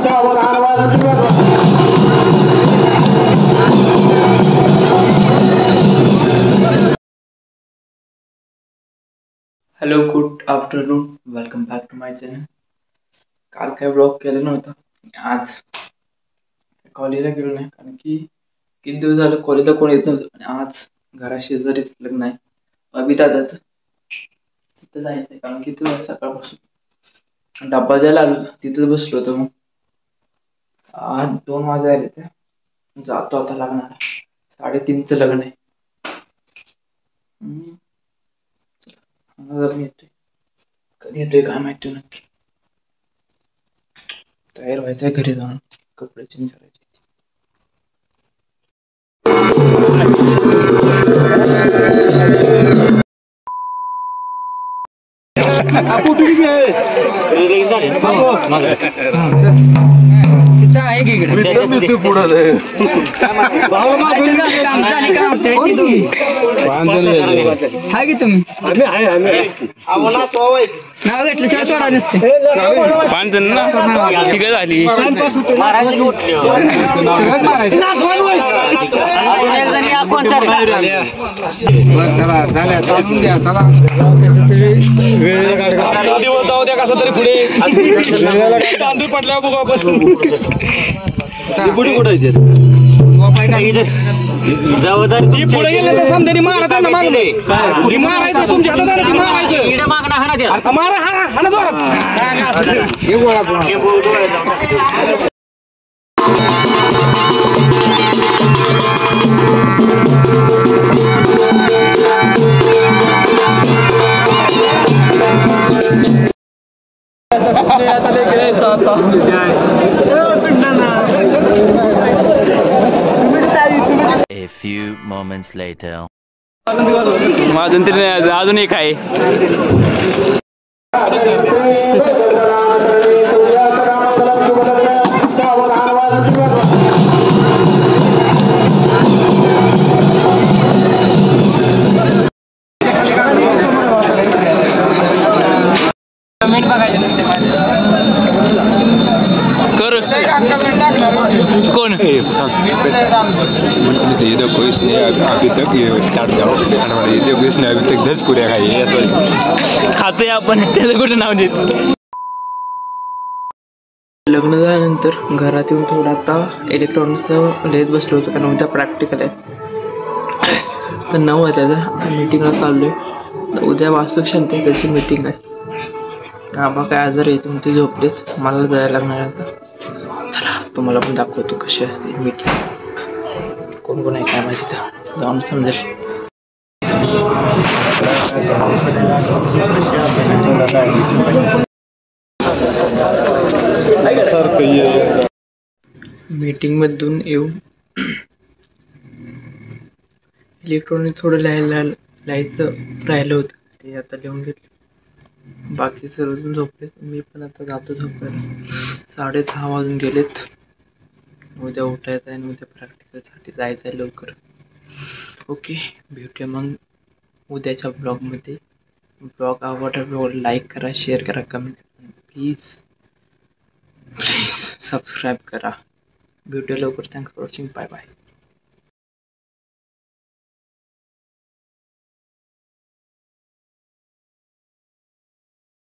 Hello, good afternoon, welcome back to my channel. काल काय blog केला नव्हता. आज कॉलेजला गेलो नाही कारण की किती दिवस झालं कॉलेजला कोण येत नव्हतं. आणि आज घराशेजारीच लग्न आहे अभिदादाचं. तिथं जायचंय कारण की तिथं सकाळपासून डब्बा द्यायला आलो, तिथंच बसलो होतो. मग आज 2 वाजायला त्या जातो आता लग्नाला. 3:30चं लग्न आहे. येतोय कधी येतोय काय माहिती नक्की. तयार व्हायचंय, घरी जाऊन कपडे चेंज करायचे. नाव घेतलं शिवाय सोडा नसते. ठीक झाली. जाऊ द्या कसं तरी पुढे तांदूळ पडल्या बघू आपण. पुढे कुठे पुढे गेले तर समजा मारा मागले मारायचं तुमच्या हातात मारायचं मारा हा जोरात. A few moments later. अजून एक आहे. कौन ये तो कोई इसने अभी तक ये स्टार्ट करो ये तो इसने अभी तक 10 पुऱ्या खाई है खाते आपण त्याचं कुठं नाव देत. लग्न झाल्यानंतर घरात येऊन थोडं आता इलेक्ट्रॉनिक्सचं लिहित बसलो होतो कारण उद्या प्रॅक्टिकल आहे. तर 9 वाजता मीटिंगला चाललोय. तर उद्या वास्तुशांतीची मीटिंग आहे. आबा काय आजार येतो मग ते झोपलेच, मला जायला लागणार आता. चला तुम्हाला पण दाखवतो कशी असते मीटिंग. कोण कोण आहे काय माहिती, तर जाऊन समजेल. मीटिंग मधून येऊन इलेक्ट्रॉनिक थोडं लिहायचं राहिलं होतं, ते आता लिहून घेतलं. बाकी सर्वजण झोपलेत, मी पण आता जातो झोपायला. 10:30 वाजून गेलेत. उद्या उठायचं आहे आणि उद्या प्रॅक्टिकलसाठी जायचं आहे लवकर. ओके, भेटूया मग उद्याच्या ब्लॉगमध्ये. ब्लॉग आवडला लाईक करा, शेअर करा, कमेंट प्लीज सबस्क्राईब करा. भेटूया लवकर. Thanks for watching. Bye bye.